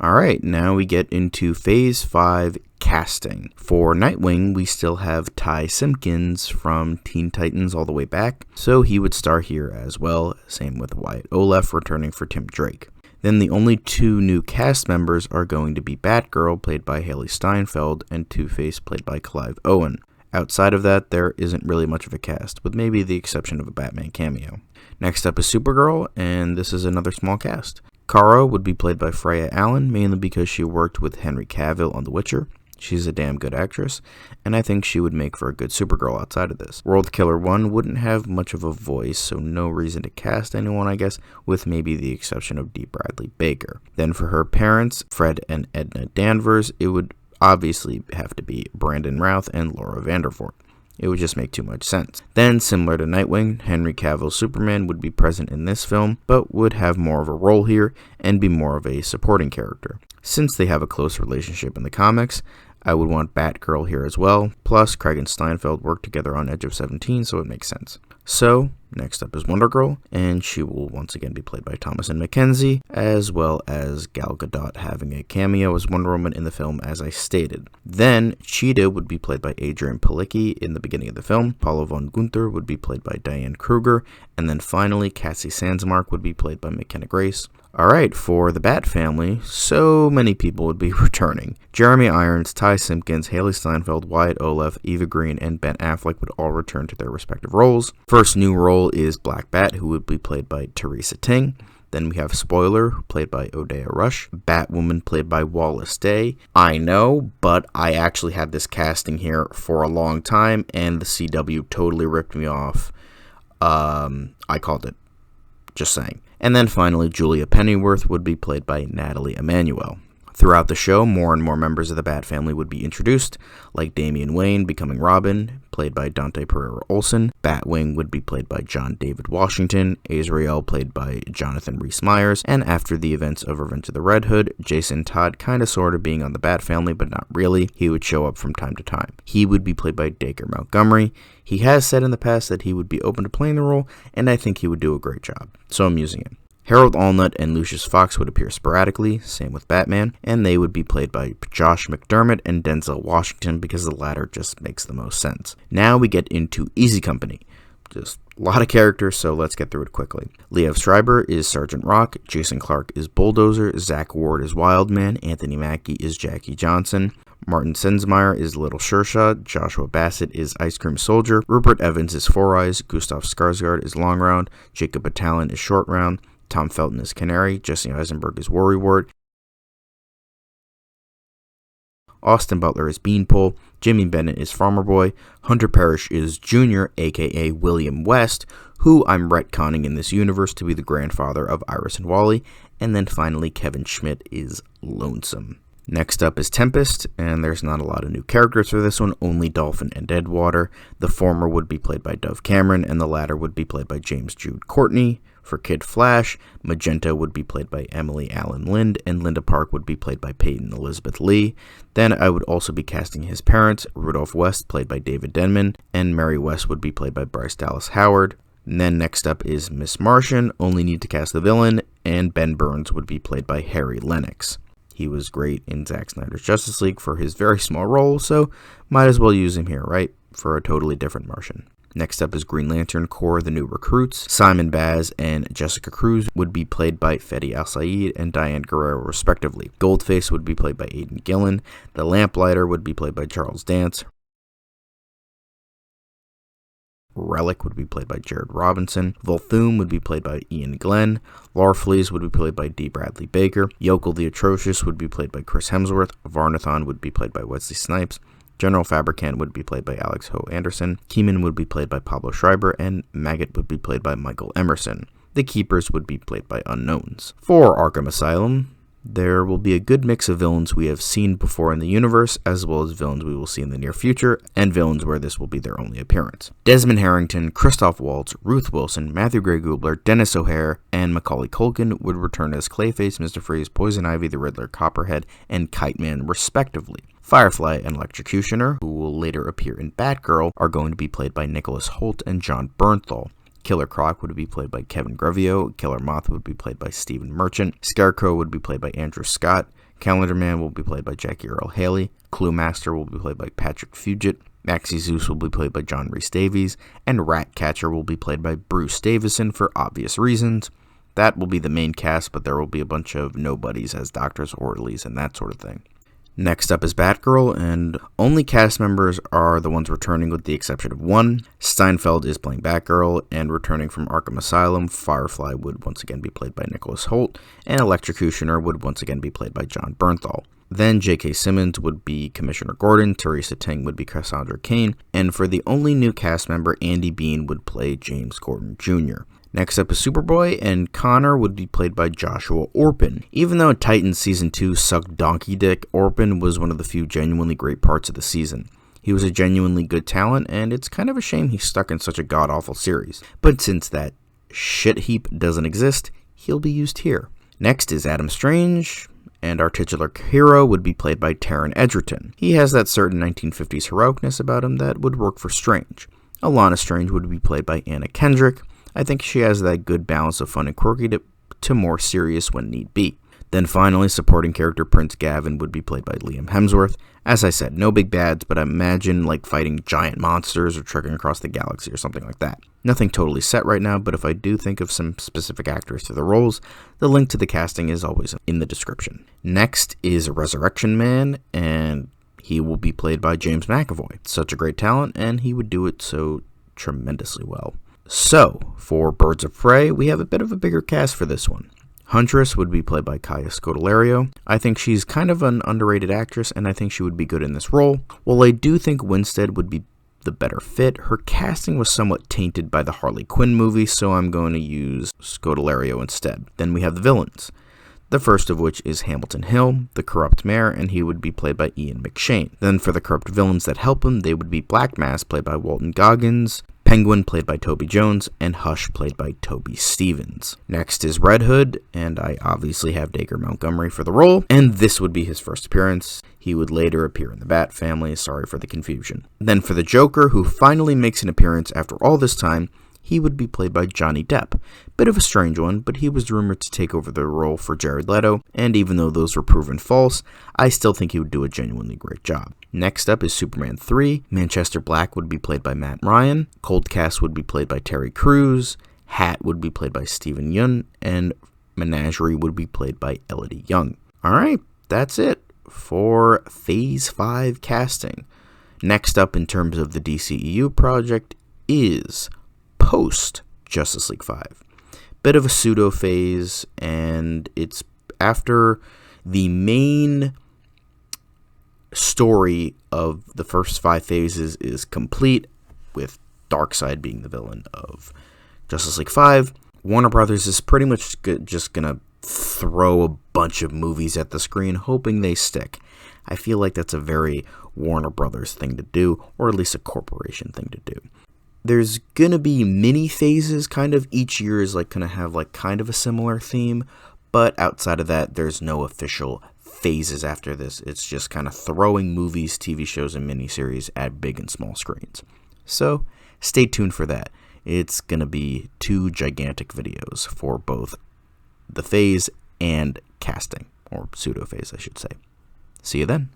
Alright, now we get into Phase 5 casting. For Nightwing, we still have Ty Simpkins from Teen Titans all the way back, so he would star here as well, same with Wyatt Oleff returning for Tim Drake. Then the only two new cast members are going to be Batgirl, played by Haley Steinfeld, and Two-Face, played by Clive Owen. Outside of that, there isn't really much of a cast, with maybe the exception of a Batman cameo. Next up is Supergirl, and this is another small cast. Kara would be played by Freya Allen, mainly because she worked with Henry Cavill on The Witcher. She's a damn good actress, and I think she would make for a good Supergirl outside of this. World Killer 1 wouldn't have much of a voice, so no reason to cast anyone, I guess, with maybe the exception of D. Bradley Baker. Then for her parents, Fred and Edna Danvers, it would obviously have to be Brandon Routh and Laura Vandervoort. It would just make too much sense. Then, similar to Nightwing, Henry Cavill's Superman would be present in this film, but would have more of a role here and be more of a supporting character. Since they have a close relationship in the comics, I would want Batgirl here as well, plus Craig and Steinfeld work together on Edge of 17, so it makes sense. So, next up is Wonder Girl, and she will once again be played by Thomasin McKenzie, as well as Gal Gadot having a cameo as Wonder Woman in the film, as I stated. Then, Cheetah would be played by Adrian Palicki in the beginning of the film, Paula von Gunther would be played by Diane Kruger, and then finally, Cassie Sandsmark would be played by McKenna Grace. Alright, for the Bat family, so many people would be returning. Jeremy Irons, Ty Simpkins, Haley Steinfeld, Wyatt Oleff, Eva Green, and Ben Affleck would all return to their respective roles. First new role is Black Bat, who would be played by Teresa Ting. Then we have Spoiler, played by Odeya Rush. Batwoman, played by Wallace Day. I know, but I actually had this casting here for a long time, and the CW totally ripped me off. I called it. Just saying. And then finally, Julia Pennyworth would be played by Natalie Emmanuel. Throughout the show, more and more members of the Bat family would be introduced, like Damian Wayne becoming Robin, played by Dante Pereira Olsen. Batwing would be played by John David Washington, Azrael played by Jonathan Rhys-Meyers, and after the events of Revenge of the Red Hood, Jason Todd kinda sorta being on the Bat family, but not really. He would show up from time to time. He would be played by Dacre Montgomery. He has said in the past that he would be open to playing the role, and I think he would do a great job, so I'm using him. Harold Allnut and Lucius Fox would appear sporadically, same with Batman, and they would be played by Josh McDermott and Denzel Washington because the latter just makes the most sense. Now we get into Easy Company. Just a lot of characters, so let's get through it quickly. Liev Schreiber is Sergeant Rock, Jason Clarke is Bulldozer, Zach Ward is Wildman, Anthony Mackie is Jackie Johnson, Martin Sensmeyer is Little Sure-Shot, Joshua Bassett is Ice Cream Soldier, Rupert Evans is Four Eyes, Gustav Skarsgård is Long Round, Jacob Batalon is Short Round, Tom Felton is Canary, Jesse Eisenberg is Worrywart, Austin Butler is Beanpole, Jimmy Bennett is Farmer Boy, Hunter Parrish is Junior, aka William West, who I'm retconning in this universe to be the grandfather of Iris and Wally, and then finally Kevin Schmidt is Lonesome. Next up is Tempest, and there's not a lot of new characters for this one, only Dolphin and Edgewater. The former would be played by Dove Cameron, and the latter would be played by James Jude Courtney. For Kid Flash, Magenta would be played by Emily Allen Lind, and Linda Park would be played by Peyton Elizabeth Lee. Then I would also be casting his parents, Rudolph West, played by David Denman, and Mary West would be played by Bryce Dallas Howard. And then next up is Miss Martian, only need to cast the villain, and Ben Burns would be played by Harry Lennox. He was great in Zack Snyder's Justice League for his very small role, so might as well use him here, right? For a totally different Martian. Next up is Green Lantern Corps, the new recruits. Simon Baz and Jessica Cruz would be played by Fedi Al-Sayed and Diane Guerrero, respectively. Goldface would be played by Aidan Gillen. The Lamplighter would be played by Charles Dance. Relic would be played by Jared Robinson. Volthoom would be played by Ian Glenn. Larfleeze would be played by D. Bradley Baker. Yokel the Atrocious would be played by Chris Hemsworth. Varnathon would be played by Wesley Snipes. General Fabricant would be played by Alex Ho Anderson. Keeman would be played by Pablo Schreiber, and Maggot would be played by Michael Emerson. The Keepers would be played by unknowns. For Arkham Asylum, there will be a good mix of villains we have seen before in the universe, as well as villains we will see in the near future, and villains where this will be their only appearance. Desmond Harrington, Christoph Waltz, Ruth Wilson, Matthew Gray Gubler, Dennis O'Hare, and Macaulay Culkin would return as Clayface, Mr. Freeze, Poison Ivy, the Riddler, Copperhead, and Kite Man, respectively. Firefly and Electrocutioner, who will later appear in Batgirl, are going to be played by Nicholas Hoult and John Bernthal. Killer Croc would be played by Kevin Grevio, Killer Moth would be played by Stephen Merchant, Scarecrow would be played by Andrew Scott, Calendar Man will be played by Jackie Earle Haley. Clue Master will be played by Patrick Fugit. Maxie Zeus will be played by John Rhys Davies. And Ratcatcher will be played by Bruce Davison for obvious reasons. That will be the main cast, but there will be a bunch of nobodies as doctors, orderlies, and that sort of thing. Next up is Batgirl, and only cast members are the ones returning with the exception of one. Steinfeld is playing Batgirl, and returning from Arkham Asylum, Firefly would once again be played by Nicholas Hoult, and Electrocutioner would once again be played by John Bernthal. Then J.K. Simmons would be Commissioner Gordon, Teresa Ting would be Cassandra Cain, and for the only new cast member, Andy Bean would play James Gordon Jr. Next up is Superboy, and Connor would be played by Joshua Orpin. Even though Titans Season 2 sucked donkey dick, Orpin was one of the few genuinely great parts of the season. He was a genuinely good talent, and it's kind of a shame he's stuck in such a god-awful series. But since that shit heap doesn't exist, he'll be used here. Next is Adam Strange, and our titular hero would be played by Taron Egerton. He has that certain 1950s heroicness about him that would work for Strange. Alana Strange would be played by Anna Kendrick. I think she has that good balance of fun and quirky to more serious when need be. Then finally, supporting character Prince Gavin would be played by Liam Hemsworth. As I said, no big bads, but I imagine like fighting giant monsters or trekking across the galaxy or something like that. Nothing totally set right now, but if I do think of some specific actors for the roles, the link to the casting is always in the description. Next is Resurrection Man, and he will be played by James McAvoy. Such a great talent, and he would do it so tremendously well. So, for Birds of Prey, we have a bit of a bigger cast for this one. Huntress would be played by Kaya Scodelario. I think she's kind of an underrated actress, and I think she would be good in this role. While I do think Winstead would be the better fit, her casting was somewhat tainted by the Harley Quinn movie, so I'm going to use Scodelario instead. Then we have the villains. The first of which is Hamilton Hill, the corrupt mayor, and he would be played by Ian McShane. Then for the corrupt villains that help him, they would be Black Mass, played by Walton Goggins, Penguin, played by Toby Jones, and Hush, played by Toby Stevens. Next is Red Hood, and I obviously have Dacre Montgomery for the role, and this would be his first appearance. He would later appear in the Bat Family, sorry for the confusion. Then for the Joker, who finally makes an appearance after all this time, he would be played by Johnny Depp. Bit of a strange one, but he was rumored to take over the role for Jared Leto, and even though those were proven false, I still think he would do a genuinely great job. Next up is Superman 3. Manchester Black would be played by Matt Ryan, Cold Cast would be played by Terry Crews, Hat would be played by Stephen Yeun, and Menagerie would be played by Elodie Young. Alright, that's it for Phase 5 casting. Next up in terms of the DCEU project is post Justice League 5. Bit of a pseudo phase, and it's after the main story of the first 5 phases is complete, with Darkseid being the villain of Justice League 5. Warner Brothers is pretty much just gonna throw a bunch of movies at the screen, hoping they stick. I feel like that's a very Warner Brothers thing to do, or at least a corporation thing to do. There's gonna be mini phases, kind of. Each year is like gonna have like kind of a similar theme, but outside of that, there's no official phases after this. It's just kind of throwing movies, TV shows, and miniseries at big and small screens. So stay tuned for that. It's gonna be 2 gigantic videos for both the phase and casting, or pseudo phase, I should say. See you then.